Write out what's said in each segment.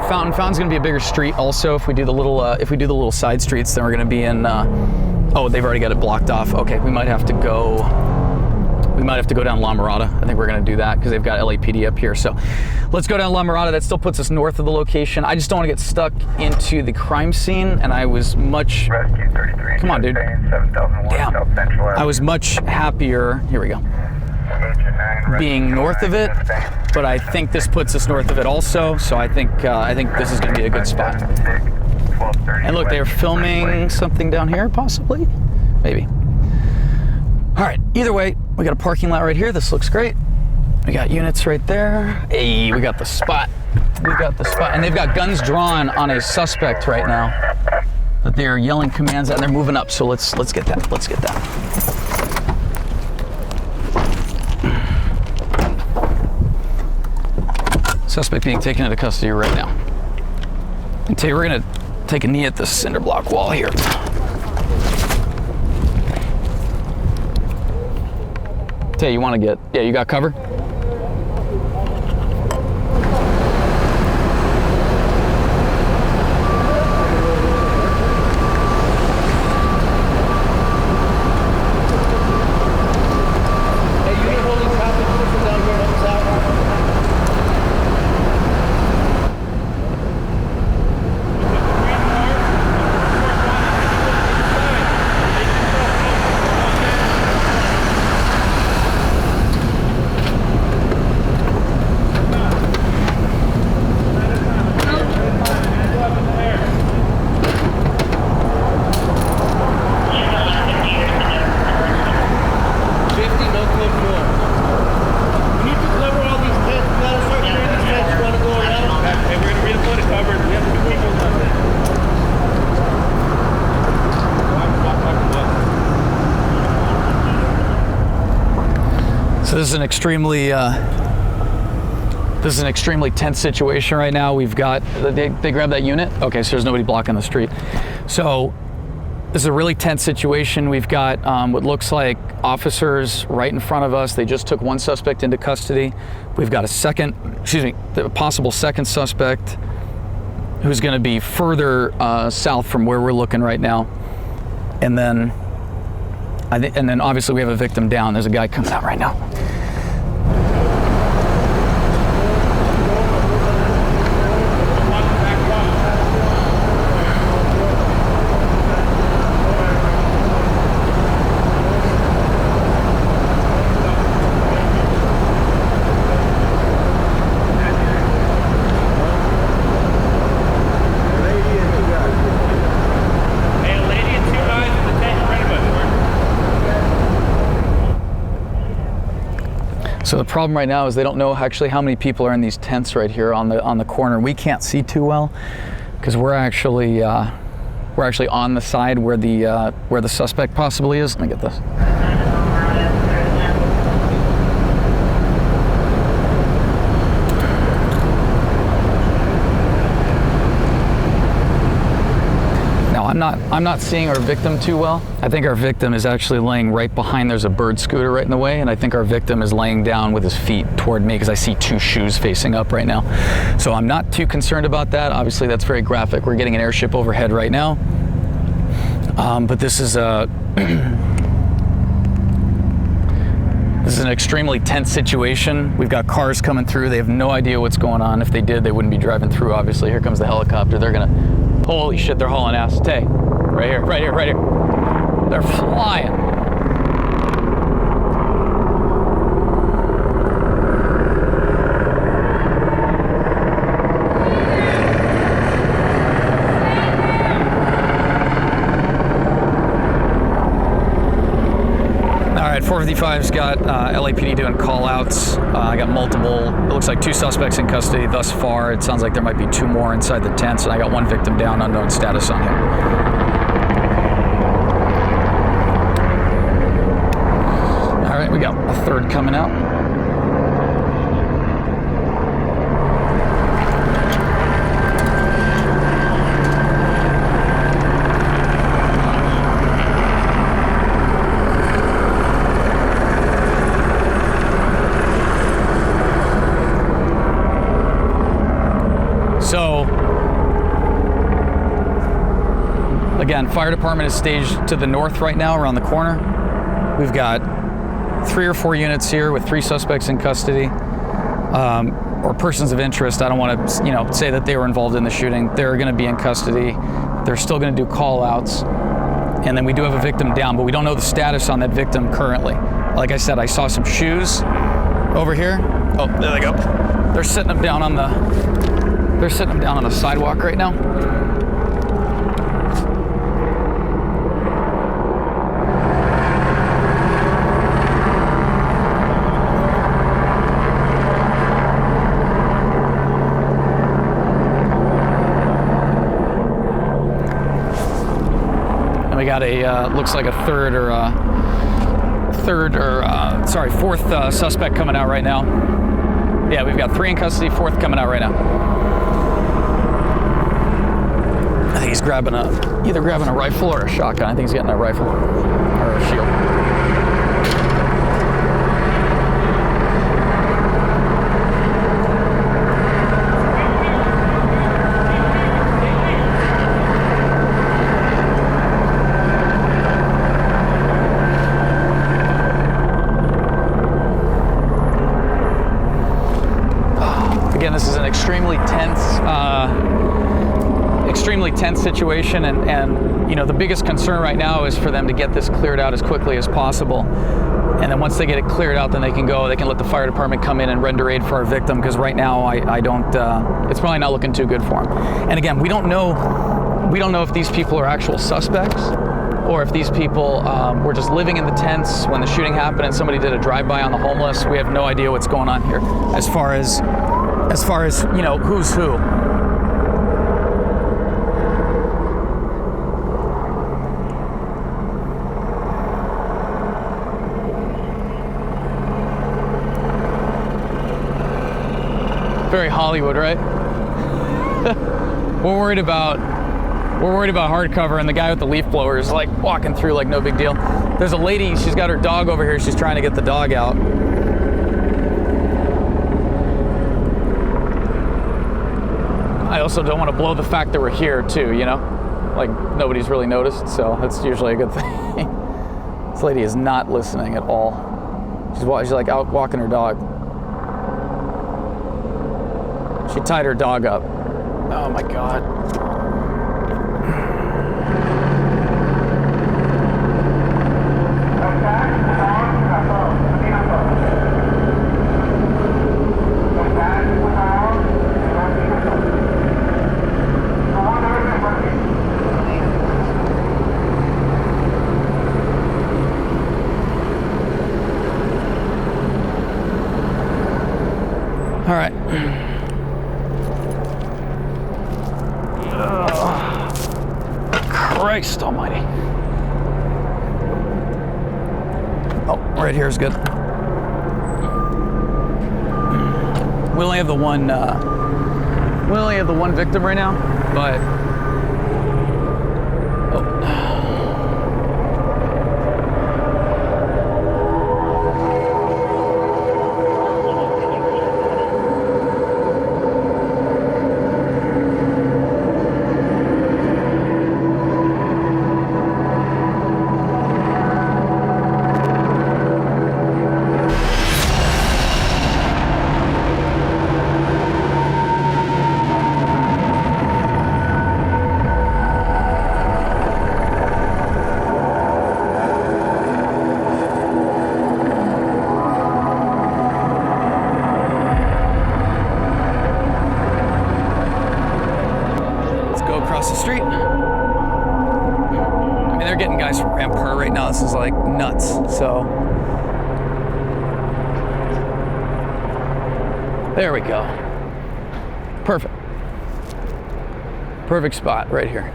at Fountain. Fountain's gonna be a bigger street also. If we do the little side streets, then we're gonna be in, oh, they've already got it blocked off. Okay, we might have to go down La Mirada. I think we're gonna do that because they've got LAPD up here. So let's go down La Mirada. That still puts us north of the location. I just don't want to get stuck into the crime scene, and I was much, Rescue 33, come on, dude. 7001, Damn. South Central I was much happier, here we go, being north of it, but I think this puts us north of it also. So I think this is gonna be a good spot. And look, they're filming something down here, possibly, maybe. All right, either way, we got a parking lot right here. This looks great. We got units right there. Hey, we got the spot. We got the spot. And they've got guns drawn on a suspect right now that they're yelling commands at, and they're moving up. So let's get that. Let's get that. Suspect being taken into custody right now. And tell you, we're gonna take a knee at this cinder block wall here. Tell you, want to get, yeah, you got cover? So this is an extremely tense situation right now. We've got, they grabbed that unit? Okay, so there's nobody blocking the street. So this is a really tense situation. We've got what looks like officers right in front of us. They just took one suspect into custody. We've got a possible second suspect who's gonna be further south from where we're looking right now. And then obviously we have a victim down. There's a guy coming out right now. So the problem right now is they don't know actually how many people are in these tents right here on the corner. We can't see too well because we're actually on the side where the suspect possibly is. Let me get this. I'm not seeing our victim too well. I think our victim is actually laying right behind. There's a bird scooter right in the way, and I think our victim is laying down with his feet toward me because I see two shoes facing up right now. So I'm not too concerned about that. Obviously, that's very graphic. We're getting an airship overhead right now. But this is an extremely tense situation. We've got cars coming through. They have no idea what's going on. If they did, they wouldn't be driving through, obviously. Here comes the helicopter. They're gonna, holy shit, they're hauling ass. Tay, right here, right here, right here. They're flying. All right, 455's got LAPD doing call outs. I got multiple, it looks like 2 suspects in custody thus far. It sounds like there might be 2 more inside the tents, and I got 1 victim down, unknown status on him. All right, we got a 3rd coming out. So Again, fire department is staged to the north right now around the corner. We've got 3 or 4 units here with 3 suspects in custody, or persons of interest. I don't want to, say that they were involved in the shooting. They're going to be in custody. They're still going to do call-outs. And then we do have a victim down, but we don't know the status on that victim currently. Like I said, I saw some shoes over here. Oh, there they go. They're sitting them down on the sidewalk right now. And we got a looks like a fourth suspect coming out right now. Yeah, we've got 3 in custody, 4th coming out right now. I think he's either grabbing a rifle or a shotgun. I think he's getting a rifle or a shield. Again, this is an extremely tense situation, and the biggest concern right now is for them to get this cleared out as quickly as possible. And then once they get it cleared out, then they can let the fire department come in and render aid for our victim, because right now I don't, it's probably not looking too good for him. And again, we don't know if these people are actual suspects, or if these people were just living in the tents when the shooting happened and somebody did a drive-by on the homeless. We have no idea what's going on here as far as who's who. Very Hollywood, right? We're worried about hardcover, and the guy with the leaf blower is like walking through like no big deal. There's a lady, she's got her dog over here. She's trying to get the dog out. I also don't want to blow the fact that we're here too, like nobody's really noticed, so that's usually a good thing. This lady is not listening at all. She's like out walking her dog. She tied her dog up. Oh my God. All right. Christ almighty. Oh, right here is good. We only have the one victim right now, but the street. I mean, they're getting guys from Rampart right now. This is like nuts. So there we go. Perfect. Perfect spot right here.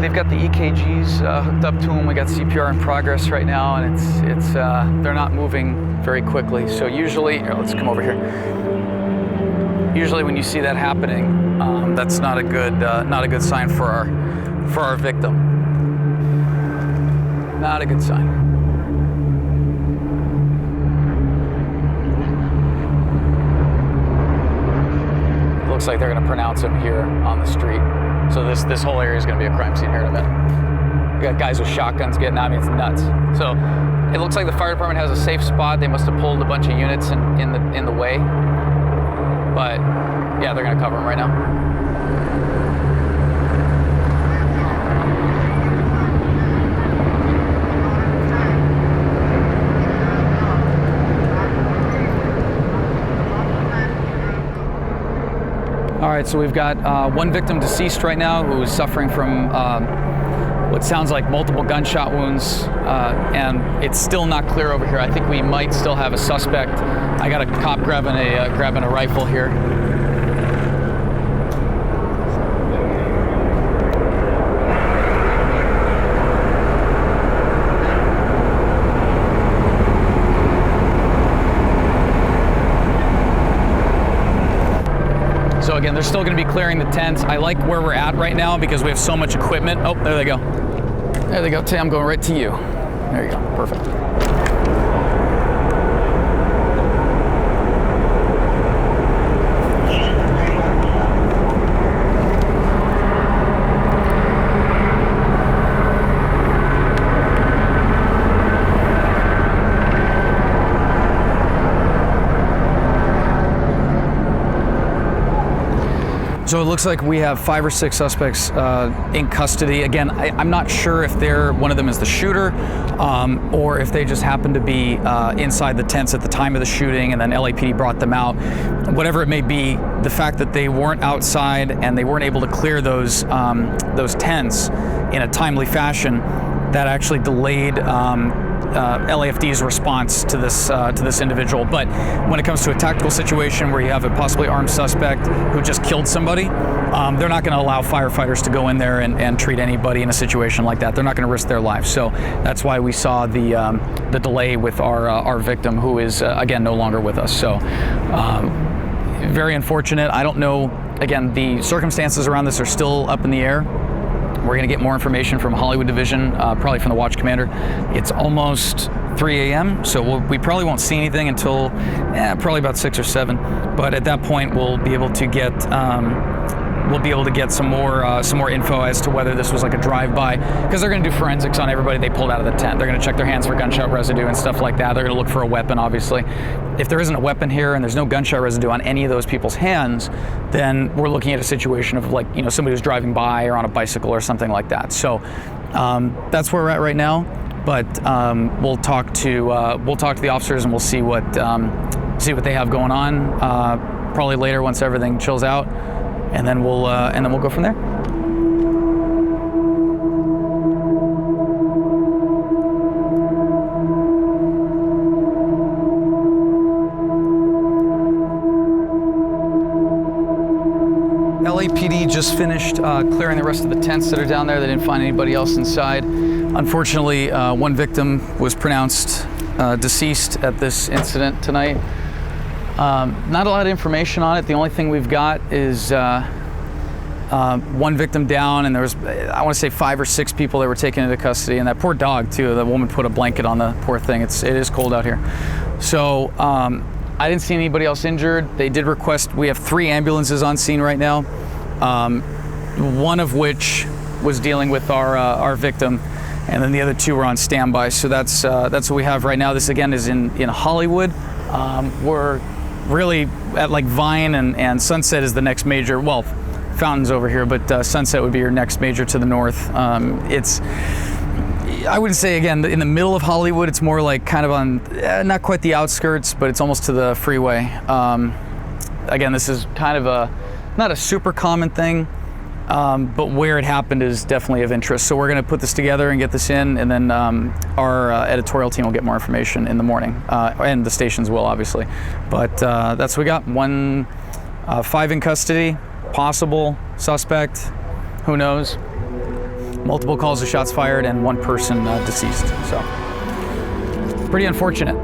They've got the EKGs hooked up to them. We got CPR in progress right now, and it's they're not moving very quickly. So usually, here, let's come over here. Usually when you see that happening, that's not a good sign for our victim. Not a good sign. Looks like they're going to pronounce him here on the street. So this whole area is going to be a crime scene here in a minute. We got guys with shotguns getting at me. It's nuts. So it looks like the fire department has a safe spot. They must have pulled a bunch of units in the way. But yeah, they're going to cover him right now. All right, so we've got one victim deceased right now who is suffering from what sounds like multiple gunshot wounds, and it's still not clear over here. I think we might still have a suspect. I got a cop grabbing a rifle here. So again, they're still going to be clearing the tents. I like where we're at right now because we have so much equipment. Oh, there they go. There they go. Tay, I'm going right to you. There you go. Perfect. So it looks like we have 5 or 6 suspects in custody. Again, I'm not sure if one of them is the shooter or if they just happened to be inside the tents at the time of the shooting and then LAPD brought them out. Whatever it may be, the fact that they weren't outside and they weren't able to clear those tents in a timely fashion, that actually delayed LAFD's response to this individual. But when it comes to a tactical situation where you have a possibly armed suspect who just killed somebody, they're not going to allow firefighters to go in there and treat anybody in a situation like that. They're not going to risk their lives. So that's why we saw the delay with our victim, who is again no longer with us. So very unfortunate. I don't know. Again, the circumstances around this are still up in the air. We're going to get more information from Hollywood Division, probably from the watch commander. It's almost 3 a.m., so we probably won't see anything until probably about 6 or 7. But at that point, we'll be able to get some more info as to whether this was like a drive-by, because they're going to do forensics on everybody they pulled out of the tent. They're going to check their hands for gunshot residue and stuff like that. They're going to look for a weapon, obviously. If there isn't a weapon here and there's no gunshot residue on any of those people's hands, then we're looking at a situation of somebody who's driving by or on a bicycle or something like that. So that's where we're at right now. But we'll talk to the officers and we'll see what they have going on. Probably later once everything chills out. And then we'll go from there. LAPD just finished clearing the rest of the tents that are down there. They didn't find anybody else inside. Unfortunately, one victim was pronounced deceased at this incident tonight. Not a lot of information on it. The only thing we've got is one victim down, and there was, I want to say, 5 or 6 people that were taken into custody, and that poor dog too. The woman put a blanket on the poor thing. It is cold out here. So I didn't see anybody else injured. They did request, we have 3 ambulances on scene right now, one of which was dealing with our victim, and then the other 2 were on standby. So that's what we have right now. This again is in Hollywood. We're really at like Vine and Sunset is the next major. Well, Fountain's over here, but Sunset would be your next major to the north. I wouldn't say, again, in the middle of Hollywood. It's more like kind of on, not quite the outskirts, but it's almost to the freeway. Again, this is kind of not a super common thing, but where it happened is definitely of interest. So we're going to put this together and get this in, and then our editorial team will get more information in the morning, and the stations will, obviously. But that's what we got. 5 in custody, possible suspect, who knows. Multiple calls of shots fired and 1 person deceased. So pretty unfortunate.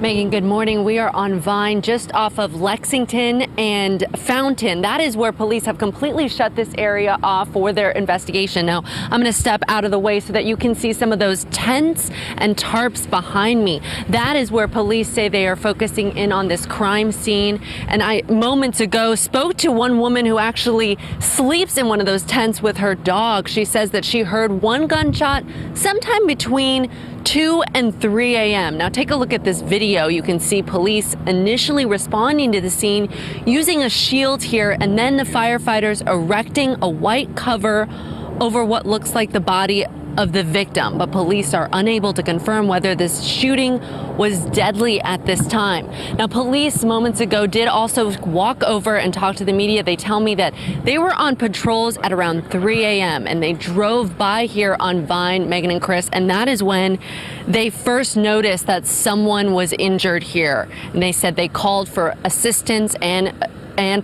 Megan, good morning. We are on Vine just off of Lexington and Fountain. That is where police have completely shut this area off for their investigation. Now, I'm going to step out of the way so that you can see some of those tents and tarps behind me. That is where police say they are focusing in on this crime scene. And I moments ago spoke to one woman who actually sleeps in one of those tents with her dog. She says that she heard one gunshot sometime between 2 and 3 a.m. Now take a look at this video. You can see police initially responding to the scene using a shield here, and then the firefighters erecting a white cover over what looks like the body of the victim. But police are unable to confirm whether this shooting was deadly at this time. Now, police moments ago did also walk over and talk to the media. They tell me that they were on patrols at around 3 a.m. and they drove by here on Vine, Megan and Chris, and that is when they first noticed that someone was injured here. And they said they called for assistance and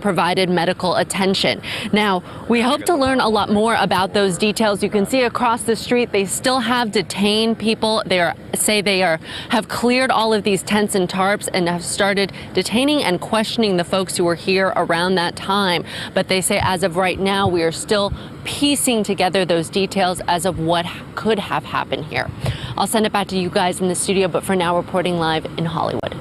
provided medical attention. Now, we hope to learn a lot more about those details. You can see across the street, they still have detained people. They have cleared all of these tents and tarps and have started detaining and questioning the folks who were here around that time. But they say as of right now, we are still piecing together those details as of what could have happened here. I'll send it back to you guys in the studio, but for now, reporting live in Hollywood.